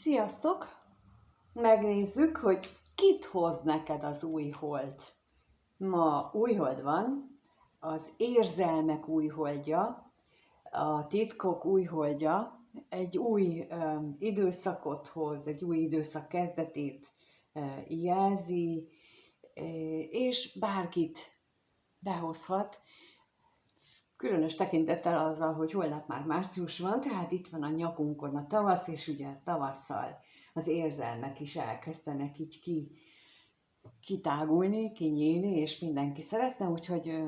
Sziasztok! Megnézzük, hogy kit hoz neked az új hold. Ma új hold van, az érzelmek új holdja, a titkok új holdja, egy új időszakot hoz, egy új időszak kezdetét jelzi, és bárkit behozhat, különös tekintettel azzal, hogy holnap már március van, tehát itt van a nyakunkon a tavasz, és ugye tavasszal az érzelmek is elkezdenek így kitágulni, kinyílni, és mindenki szeretne, úgyhogy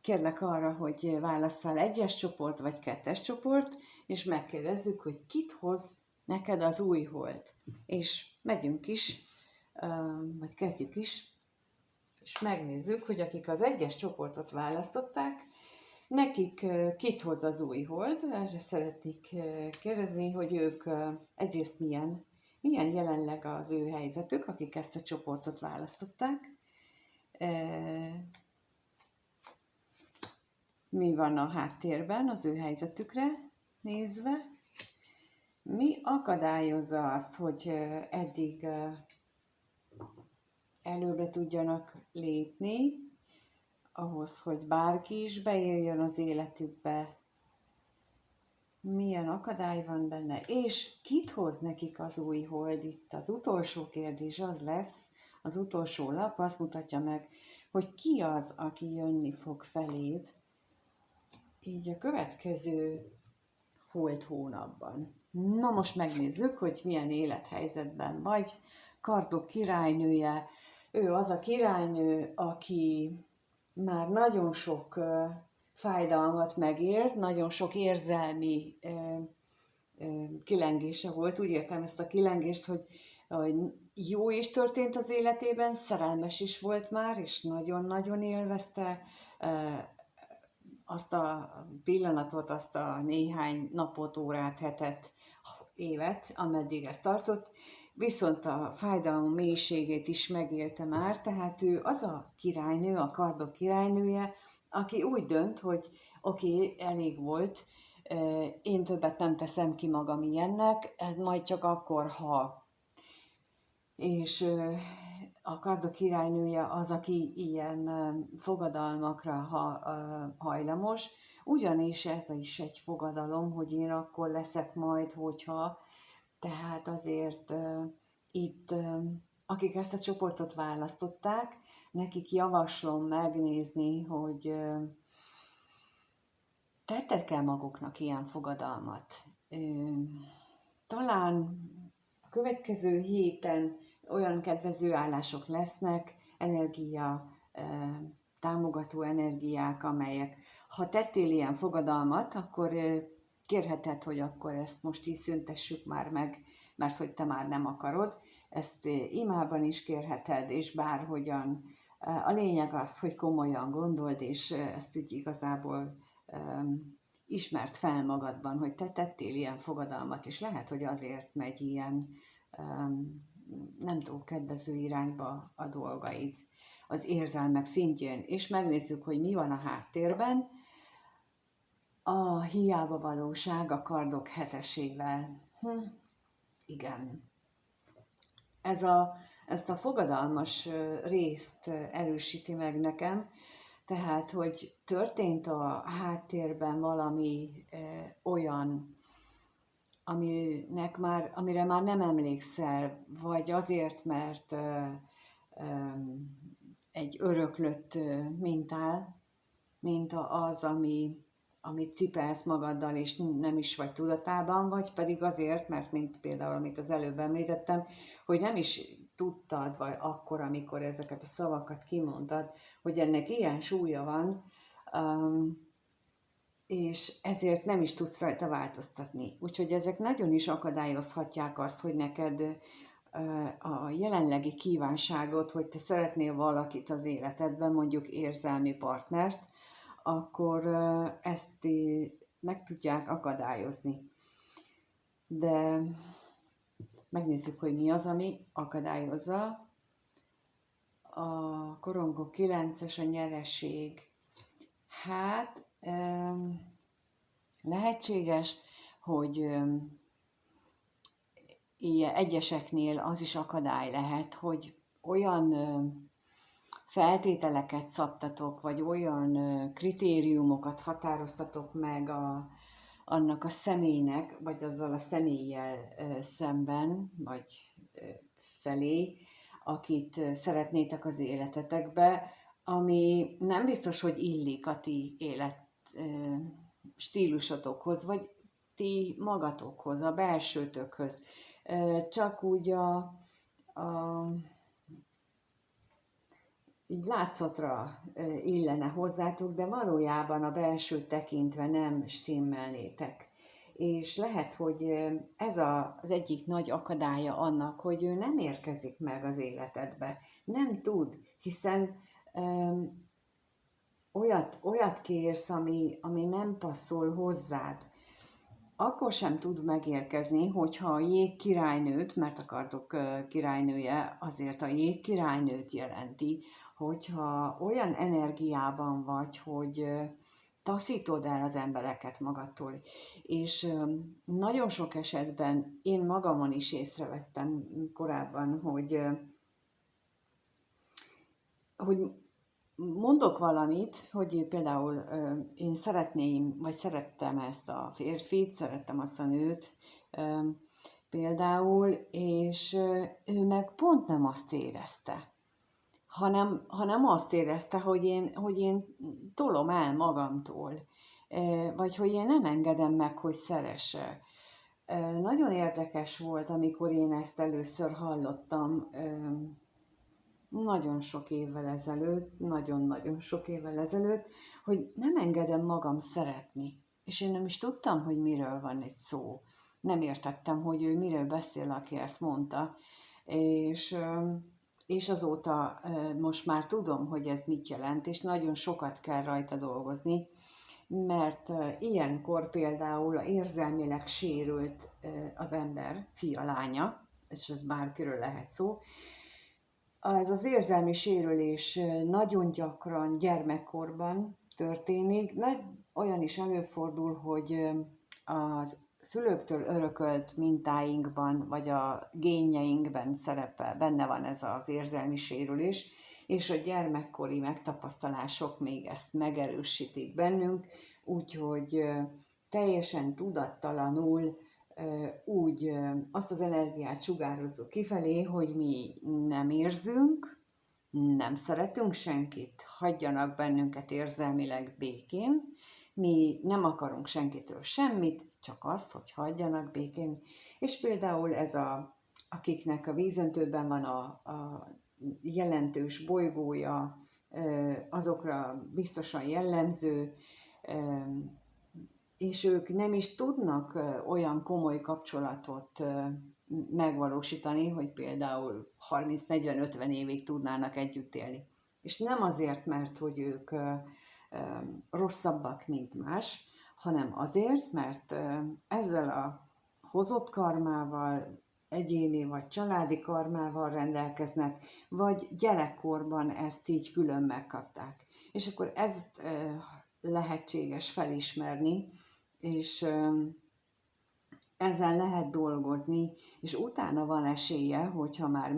kérlek arra, hogy válasszál egyes csoport vagy kettes csoport, és megkérdezzük, hogy kit hoz neked az új hold. És megyünk is, vagy kezdjük is, és megnézzük, hogy akik az egyes csoportot választották, nekik kit hoz az új hold. Erre szeretnék kérdezni, hogy ők egyrészt milyen jelenleg az ő helyzetük, akik ezt a csoportot választották. Mi van a háttérben az ő helyzetükre nézve. Mi akadályozza azt, hogy eddig előbbre tudjanak lépni, ahhoz, hogy bárki is bejöjjön az életükbe, milyen akadály van benne, és kit hoz nekik az új hold. Itt az utolsó kérdés az lesz, az utolsó lap azt mutatja meg, hogy ki az, aki jönni fog feléd, így a következő hold hónapban. Na most megnézzük, hogy milyen élethelyzetben vagy. Kardok királynője, ő az a királynő, aki már nagyon sok fájdalmat megélt, nagyon sok érzelmi kilengése volt. Úgy értem ezt a kilengést, hogy jó is történt az életében, szerelmes is volt már, és nagyon-nagyon élvezte azt a pillanatot, azt a néhány napot, órát, hetet, évet, ameddig ez tartott, viszont a fájdalom mélységét is megélte már, tehát ő az a királynő, a kardok királynője, aki úgy dönt, hogy oké, elég volt, én többet nem teszem ki magam ilyennek, ez majd csak akkor, ha. És a kardok királynője az, aki ilyen fogadalmakra hajlamos, ugyanis ez is egy fogadalom, hogy én akkor leszek majd, hogyha. Tehát azért itt, akik ezt a csoportot választották, nekik javaslom megnézni, hogy tettek-e maguknak ilyen fogadalmat. Talán a következő héten olyan kedvező állások lesznek, támogató energiák, amelyek, ha tettél ilyen fogadalmat, akkor kérheted, hogy akkor ezt most így szüntessük már meg, mert hogy te már nem akarod. Ezt imában is kérheted, és bárhogyan. A lényeg az, hogy komolyan gondold, és ezt így igazából ismert fel magadban, hogy te tettél ilyen fogadalmat, és lehet, hogy azért megy ilyen nem túl kedvező irányba a dolgaid az érzelmek szintjén. És megnézzük, hogy mi van a háttérben. A hiába valóság a kardok hetesével. Igen. Ezt a fogadalmas részt erősíti meg nekem, tehát, hogy történt a háttérben valami olyan, amire már nem emlékszel, vagy azért, mert egy öröklött minta az, amit cipelsz magaddal, és nem is vagy tudatában, vagy pedig azért, mert mint például, amit az előbb említettem, hogy nem is tudtad, vagy akkor, amikor ezeket a szavakat kimondtad, hogy ennek ilyen súlya van, és ezért nem is tudsz rajta változtatni. Úgyhogy ezek nagyon is akadályozhatják azt, hogy neked a jelenlegi kívánságot, hogy te szeretnél valakit az életedben, mondjuk érzelmi partnert, akkor ezt meg tudják akadályozni. De megnézzük, hogy mi az, ami akadályozza. A korongok 9-es, a nyereség. Hát lehetséges, hogy ilyen egyeseknél az is akadály lehet, hogy olyan feltételeket szabtatok, vagy olyan kritériumokat határoztatok meg annak a személynek, vagy azzal a személlyel szemben, vagy felé, akit szeretnétek az életetekbe, ami nem biztos, hogy illik a ti élet stílusotokhoz, vagy ti magatokhoz, a belsőtökhöz. Csak úgy így látszatra illene hozzátok, de valójában a belső tekintve nem stimmelnétek. És lehet, hogy ez az egyik nagy akadálya annak, hogy ő nem érkezik meg az életedbe. Nem tud, hiszen olyat kérsz, ami nem passzol hozzád. Akkor sem tud megérkezni, hogyha a jégkirálynőt, mert a kardok királynője azért a jégkirálynőt jelenti, hogyha olyan energiában vagy, hogy taszítod el az embereket magadtól. És nagyon sok esetben én magamon is észrevettem korábban, hogy mondok valamit, hogy például én szeretném, vagy szerettem ezt a férfit, szerettem azt a nőt például, és ő meg pont nem azt érezte, hanem azt érezte, hogy én tolom el magamtól, vagy hogy én nem engedem meg, hogy szeresse. Nagyon érdekes volt, amikor én ezt először hallottam, nagyon sok évvel ezelőtt, nagyon-nagyon sok évvel ezelőtt, hogy nem engedem magam szeretni. És én nem is tudtam, hogy miről van egy szó. Nem értettem, hogy ő miről beszél, aki ezt mondta. És azóta most már tudom, hogy ez mit jelent, és nagyon sokat kell rajta dolgozni, mert ilyenkor például érzelmileg sérült az ember, fia, lánya, és ez bárkiről lehet szó. Ez az érzelmi sérülés nagyon gyakran gyermekkorban történik. Olyan is előfordul, hogy az szülőktől örökölt mintáinkban, vagy a génjeinkben szerepel, benne van ez az érzelmi sérülés, és a gyermekkori megtapasztalások még ezt megerősítik bennünk, úgyhogy teljesen tudattalanul úgy azt az energiát sugározzuk kifelé, hogy mi nem érzünk, nem szeretünk senkit, hagyjanak bennünket érzelmileg békén, mi nem akarunk senkitől semmit, csak azt, hogy hagyjanak békén. És például akiknek a vízöntőben van a jelentős bolygója, azokra biztosan jellemző, és ők nem is tudnak olyan komoly kapcsolatot megvalósítani, hogy például 30-40-50 évig tudnának együtt élni. És nem azért, mert hogy ők rosszabbak, mint más, hanem azért, mert ezzel a hozott karmával, egyéni vagy családi karmával rendelkeznek, vagy gyerekkorban ezt így külön megkapták. És akkor ezt lehetséges felismerni, és ezzel lehet dolgozni, és utána van esélye, hogyha már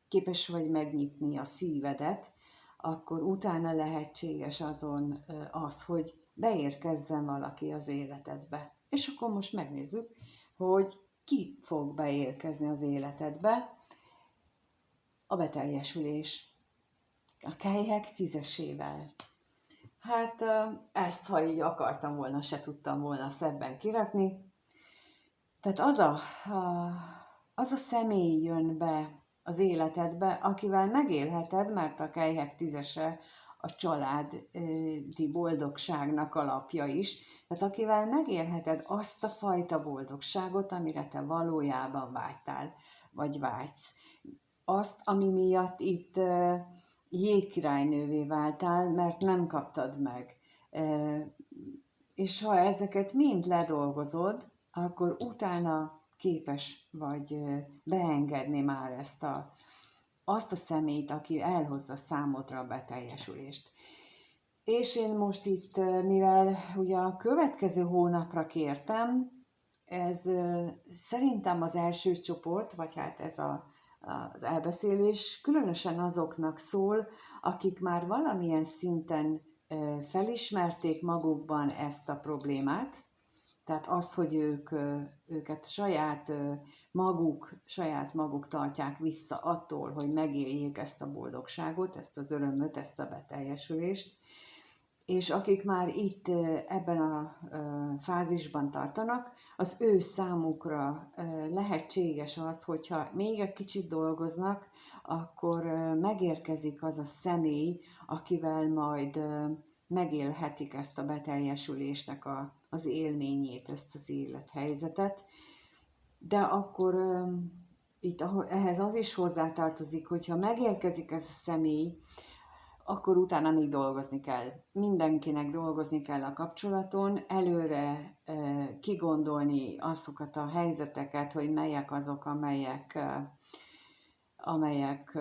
képes vagy megnyitni a szívedet, akkor utána lehetséges az, hogy beérkezzen valaki az életedbe. És akkor most megnézzük, hogy ki fog beérkezni az életedbe. A beteljesülés. A kelyhek 10-esével. Hát ezt, ha így akartam volna, se tudtam volna szebben kirakni. Tehát az a személy jön be az életedbe, akivel megélheted, mert a kelyhek 10-ese a családi boldogságnak alapja is. Tehát akivel megélheted azt a fajta boldogságot, amire te valójában vágytál, vagy vágysz. Azt, ami miatt itt jégkirálynővé váltál, mert nem kaptad meg. És ha ezeket mind ledolgozod, akkor utána képes vagy beengedni már azt a személyt, aki elhozza számodra a beteljesülést. És én most itt, mivel ugye a következő hónapra kértem, Ez szerintem az első csoport, vagy hát ez az elbeszélés különösen azoknak szól, akik már valamilyen szinten felismerték magukban ezt a problémát, tehát azt, hogy őket saját maguk tartják vissza attól, hogy megéljék ezt a boldogságot, ezt az örömöt, ezt a beteljesülést, és akik már itt ebben a fázisban tartanak, az ő számukra lehetséges az, hogyha még egy kicsit dolgoznak, akkor megérkezik az a személy, akivel majd megélhetik ezt a beteljesülésnek az élményét, ezt az élethelyzetet. De akkor itt ehhez az is hozzátartozik, hogyha megérkezik ez a személy, akkor utána még dolgozni kell. Mindenkinek dolgozni kell a kapcsolaton, előre kigondolni azokat a helyzeteket, hogy melyek azok, amelyek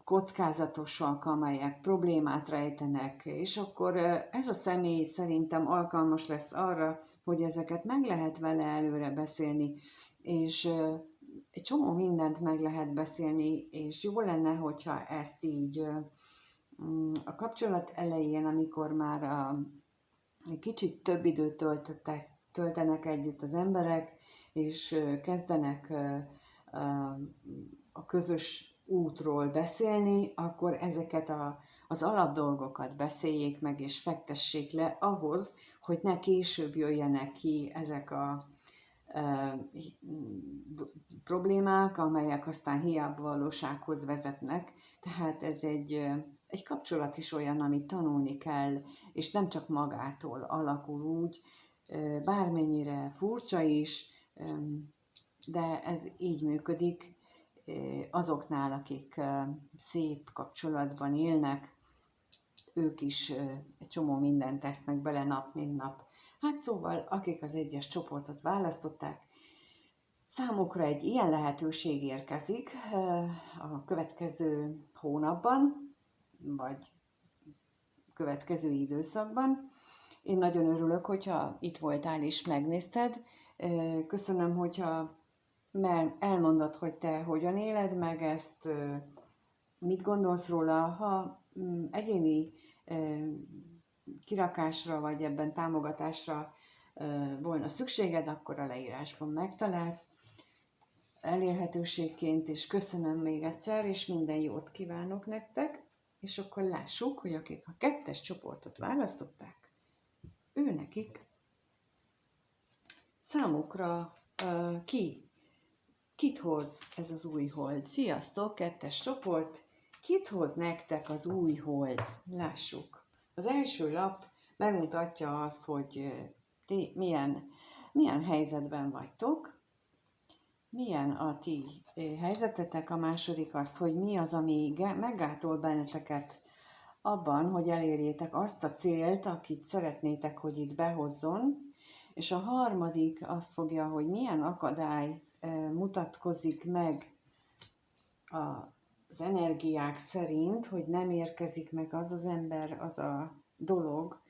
kockázatosak, amelyek problémát rejtenek, és akkor ez a személy szerintem alkalmas lesz arra, hogy ezeket meg lehet vele előre beszélni, és egy csomó mindent meg lehet beszélni, és jó lenne, hogyha ezt így a kapcsolat elején, amikor már egy kicsit több időt töltenek együtt az emberek, és kezdenek a közös útról beszélni, akkor ezeket az alapdolgokat beszéljék meg, és fektessék le ahhoz, hogy ne később jöjjenek ki ezek a problémák, amelyek aztán hiába valósághoz vezetnek. Tehát ez egy kapcsolat is olyan, amit tanulni kell, és nem csak magától alakul úgy, bármennyire furcsa is, de ez így működik azoknál, akik szép kapcsolatban élnek, ők is egy csomó mindent tesznek bele nap, mint nap. Hát szóval, akik az egyes csoportot választották, számukra egy ilyen lehetőség érkezik a következő hónapban, vagy következő időszakban. Én nagyon örülök, hogyha itt voltál és megnézted. Köszönöm, hogyha elmondod, hogy te hogyan éled meg ezt, mit gondolsz róla, ha egyéni kirakásra vagy ebben támogatásra volna szükséged, akkor a leírásban megtalálsz elérhetőségként, és köszönöm még egyszer, és minden jót kívánok nektek, és akkor lássuk, hogy akik a 2-es csoportot választották, nekik számukra kit hoz ez az új hold. Sziasztok, 2-es csoport, kit hoz nektek az új hold? Lássuk. Az első lap megmutatja azt, hogy ti milyen helyzetben vagytok, milyen a ti helyzetetek, a második azt, hogy mi az, ami meggátol benneteket abban, hogy elérjétek azt a célt, akit szeretnétek, hogy itt behozzon, és a harmadik azt fogja, hogy milyen akadály mutatkozik meg az energiák szerint, hogy nem érkezik meg az az ember, az a dolog,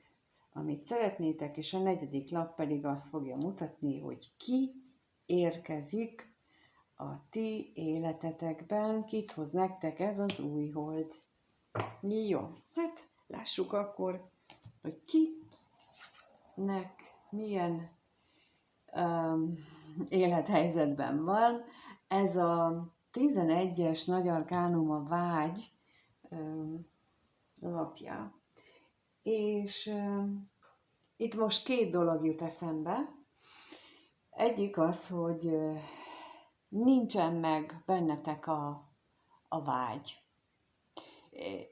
amit szeretnétek, és a 4. lap pedig azt fogja mutatni, hogy ki érkezik a ti életetekben, kit hoz nektek ez az új hold. Jó, hát lássuk akkor, hogy kinek milyen élethelyzetben van. Ez a 11-es Nagy Arkánum a vágy lapja. És itt most 2 dolog jut eszembe. Egyik az, hogy nincsen meg bennetek a vágy.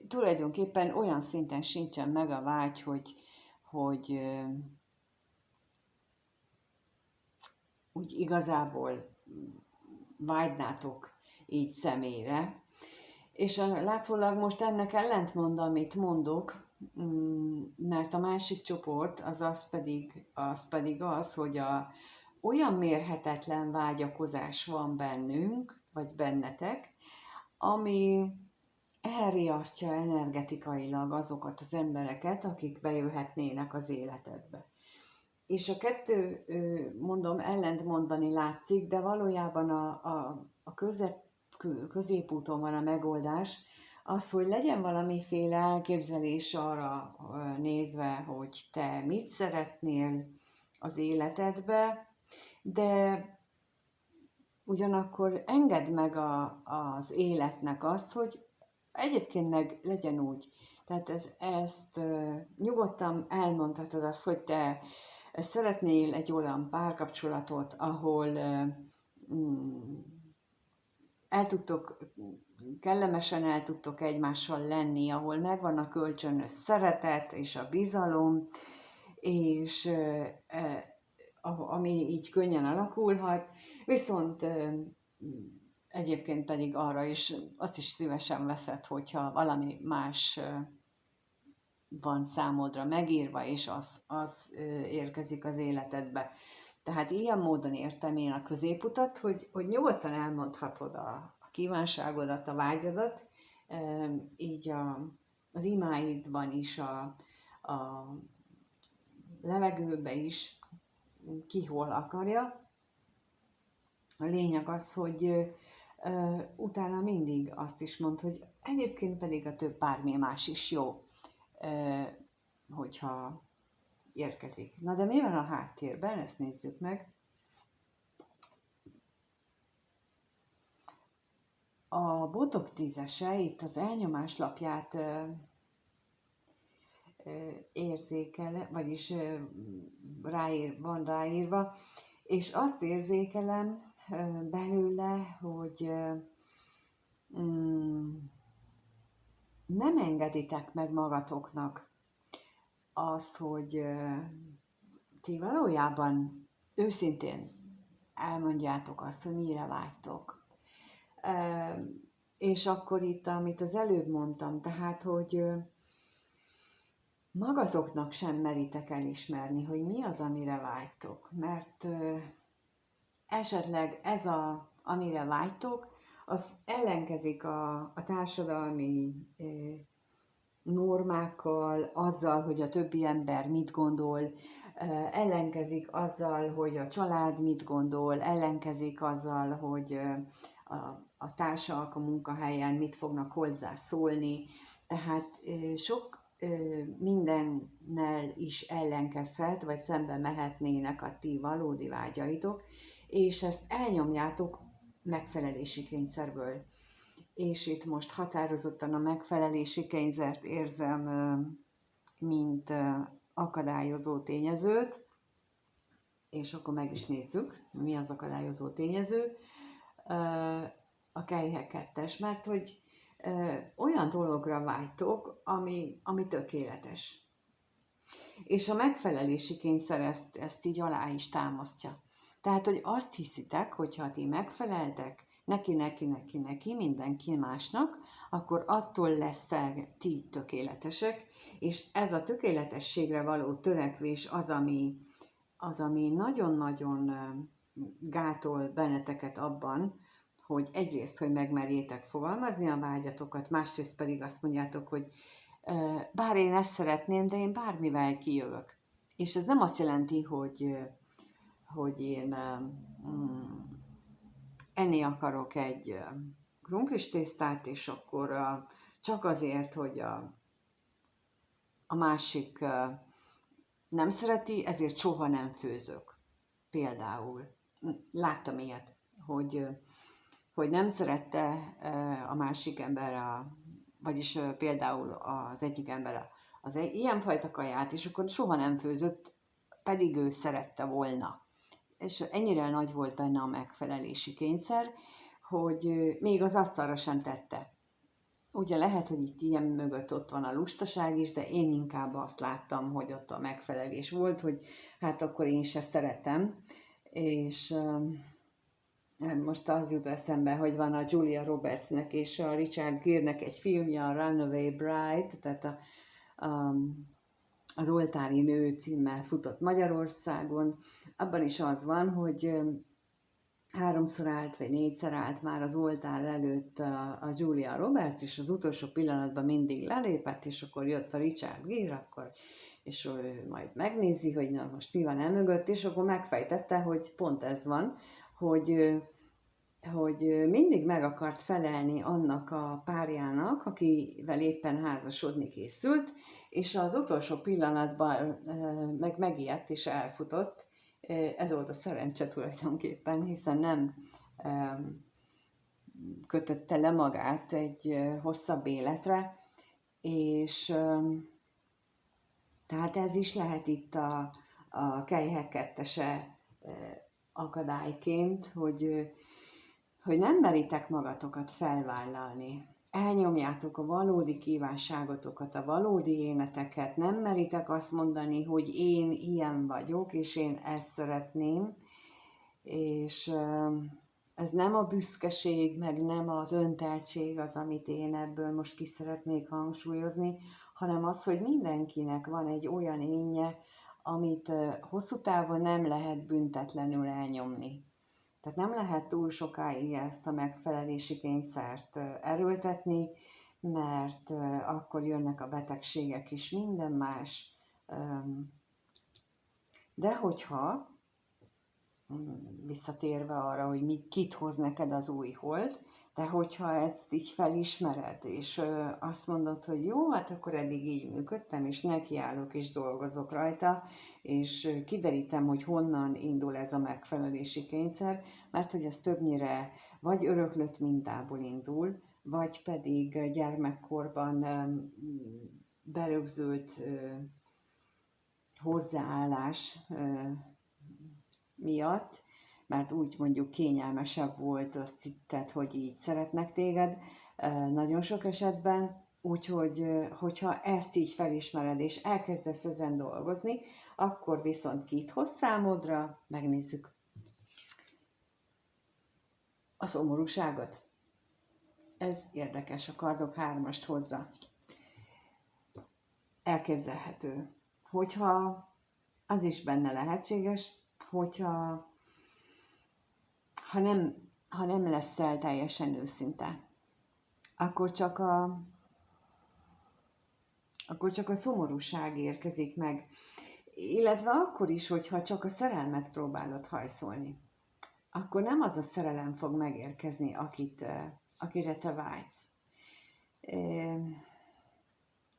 Tulajdonképpen olyan szinten sincsen meg a vágy, hogy úgy igazából vágynátok így személyre. És látszólag most ennek ellentmond, amit mondok, mert a másik csoport az pedig az, hogy olyan mérhetetlen vágyakozás van bennünk, vagy bennetek, ami elriasztja energetikailag azokat az embereket, akik bejöhetnének az életedbe. És a kettő, mondom, ellentmondani látszik, de valójában a középúton van a megoldás, az, hogy legyen valamiféle elképzelés arra nézve, hogy te mit szeretnél az életedbe, de ugyanakkor engedd meg az életnek azt, hogy egyébként meg legyen úgy. Tehát ezt nyugodtan elmondhatod azt, hogy te szeretnél egy olyan párkapcsolatot, ahol mm, kellemesen el tudtok egymással lenni, ahol megvan a kölcsönös szeretet és a bizalom, és ami így könnyen alakulhat, viszont egyébként pedig arra is, azt is szívesen veszed, hogyha valami más van számodra megírva, és az érkezik az életedbe. Tehát ilyen módon értem én a középutat, hogy nyugodtan elmondhatod a kívánságodat, a vágyadat, így az imáidban is, a levegőbe is, ki hol akarja. A lényeg az, hogy utána mindig azt is mond, hogy egyébként pedig a több bármi más is jó, hogyha érkezik. Na de mi van a háttérben? Ezt nézzük meg. A botok tízese itt az elnyomás lapját érzékel, vagyis van ráírva, és azt érzékelem belőle, hogy nem engeditek meg magatoknak azt, hogy ti valójában őszintén elmondjátok azt, hogy mire vágytok. És akkor itt, amit az előbb mondtam, tehát, hogy magatoknak sem meritek elismerni, hogy mi az, amire vágytok, mert esetleg ez, amire vágytok, az ellenkezik a társadalmi normákkal, azzal, hogy a többi ember mit gondol, ellenkezik azzal, hogy a család mit gondol, ellenkezik azzal, hogy a társak a munkahelyen mit fognak hozzá szólni. Tehát sok mindennel is ellenkezhet, vagy szembe mehetnének a ti valódi vágyaitok, és ezt elnyomjátok megfelelési kényszerből. És itt most határozottan a megfelelési kényszert érzem, mint akadályozó tényezőt, és akkor meg is nézzük, mi az akadályozó tényező. A kelyhe 2-es, mert hogy olyan dologra vágytok, ami tökéletes. És a megfelelési kényszer ezt így alá is támasztja. Tehát, hogy azt hiszitek, hogyha ti megfeleltek neki mindenki másnak, akkor attól lesztek ti tökéletesek, és ez a tökéletességre való törekvés az, ami nagyon-nagyon gátol benneteket abban, hogy egyrészt, hogy megmerjétek fogalmazni a vágyatokat, másrészt pedig azt mondjátok, hogy bár én ezt szeretném, de én bármivel kijövök. És ez nem azt jelenti, hogy én enni akarok egy krumplis tésztát, és akkor csak azért, hogy a másik nem szereti, ezért soha nem főzök. Például. Láttam ilyet, hogy nem szerette a másik ember, vagyis például az egyik ember az ilyenfajta kaját, és akkor soha nem főzött, pedig ő szerette volna. És ennyire nagy volt benne a megfelelési kényszer, hogy még az asztalra sem tette. Ugye lehet, hogy itt ilyen mögött ott van a lustaság is, de én inkább azt láttam, hogy ott a megfelelés volt, hogy hát akkor én se szeretem, és most az jut eszembe, hogy van a Julia Robertsnek és a Richard Gere-nek egy filmje, a Runaway Bride, tehát az Oltári nő címmel futott Magyarországon. Abban is az van, hogy háromszor állt, vagy négyszer állt már az oltár előtt a Julia Roberts, és az utolsó pillanatban mindig lelépett, és akkor jött a Richard Gere, és ő majd megnézi, hogy na most mi van mögött, és akkor megfejtette, hogy pont ez van, hogy mindig meg akart felelni annak a párjának, akivel éppen házasodni készült, és az utolsó pillanatban megijedt és elfutott. Ez volt a szerencse tulajdonképpen, hiszen nem kötötte le magát egy hosszabb életre, és tehát ez is lehet itt a Kejhek kettese akadályként, hogy nem meritek magatokat felvállalni. Elnyomjátok a valódi kívánságotokat, a valódi éneteket, nem meritek azt mondani, hogy én ilyen vagyok, és én ezt szeretném, és ez nem a büszkeség, meg nem az önteltség az, amit én ebből most ki szeretnék hangsúlyozni, hanem az, hogy mindenkinek van egy olyan énje, amit hosszú távon nem lehet büntetlenül elnyomni. Tehát nem lehet túl sokáig ezt a megfelelési kényszert erőltetni, mert akkor jönnek a betegségek is, minden más. De hogyha, visszatérve arra, hogy kit hoz neked az új hold, de hogyha ezt így felismered, és azt mondod, hogy jó, hát akkor eddig így működtem, és nekiállok, és dolgozok rajta, és kiderítem, hogy honnan indul ez a megfelelési kényszer, mert hogy ez többnyire vagy öröklött mintából indul, vagy pedig gyermekkorban berögzült hozzáállás miatt, mert úgy mondjuk kényelmesebb volt, azt hitted, hogy így szeretnek téged nagyon sok esetben, úgyhogy hogyha ezt így felismered és elkezdesz ezen dolgozni, akkor viszont kit hoz számodra, megnézzük a szomorúságot. Ez érdekes, a kardok 3-ast hozza. Elképzelhető, hogyha az is benne lehetséges, hogyha ha nem leszel teljesen őszinte, akkor csak a szomorúság érkezik meg. Illetve akkor is, hogyha csak a szerelmet próbálod hajszolni, akkor nem az a szerelem fog megérkezni, akire te vágysz.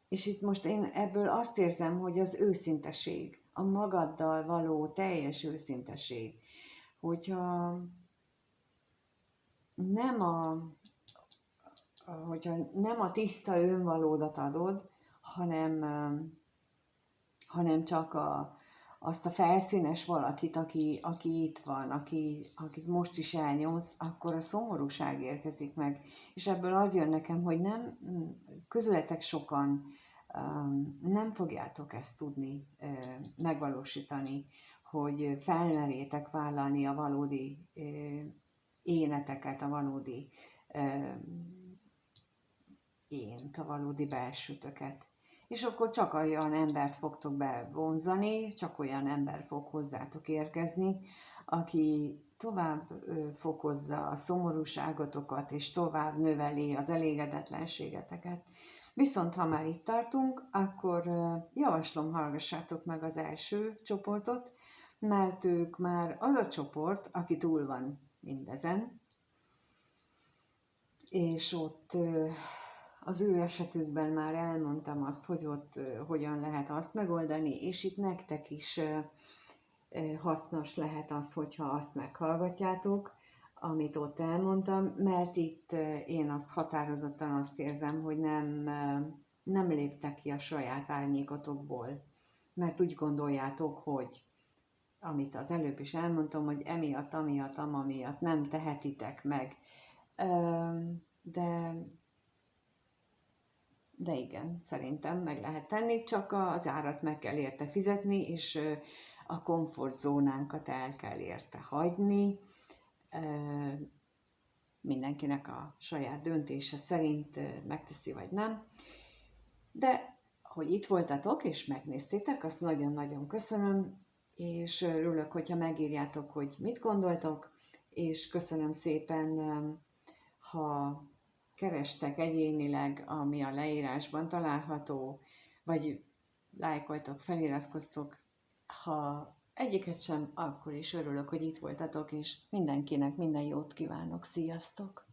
És itt most én ebből azt érzem, hogy az őszinteség, a magaddal való teljes őszinteség, hogyha nem a tiszta önvalódat adod, hanem csak azt a felszínes valakit, aki itt van, akit most is elnyomsz, akkor a szomorúság érkezik meg. És ebből az jön nekem, hogy nem, közületek sokan nem fogjátok ezt tudni megvalósítani, hogy felmerjétek vállalni a valódi éneteket, a valódi ént, a valódi belsőtöket. És akkor csak olyan embert fogtok bevonzani, csak olyan ember fog hozzátok érkezni, aki tovább fokozza a szomorúságotokat, és tovább növeli az elégedetlenségeteket. Viszont ha már itt tartunk, akkor javaslom, hallgassátok meg az első csoportot, mert ők már az a csoport, aki túl van mindezen, és ott az ő esetükben már elmondtam azt, hogy ott hogyan lehet azt megoldani, és itt nektek is hasznos lehet az, hogyha azt meghallgatjátok, amit ott elmondtam, mert itt én azt határozottan azt érzem, hogy nem léptek ki a saját árnyékotokból, mert úgy gondoljátok, hogy amit az előbb is elmondtam, hogy emiatt, amiatt nem tehetitek meg. De igen, szerintem meg lehet tenni, csak az árat meg kell érte fizetni, és a komfortzónánkat el kell érte hagyni. Mindenkinek a saját döntése szerint megteszi vagy nem. De hogy itt voltatok és megnéztétek, azt nagyon-nagyon köszönöm, és örülök, hogyha megírjátok, hogy mit gondoltok, és köszönöm szépen, ha kerestek egyénileg, ami a leírásban található, vagy lájkoltok, feliratkoztok. Ha egyiket sem, akkor is örülök, hogy itt voltatok, és mindenkinek minden jót kívánok. Sziasztok!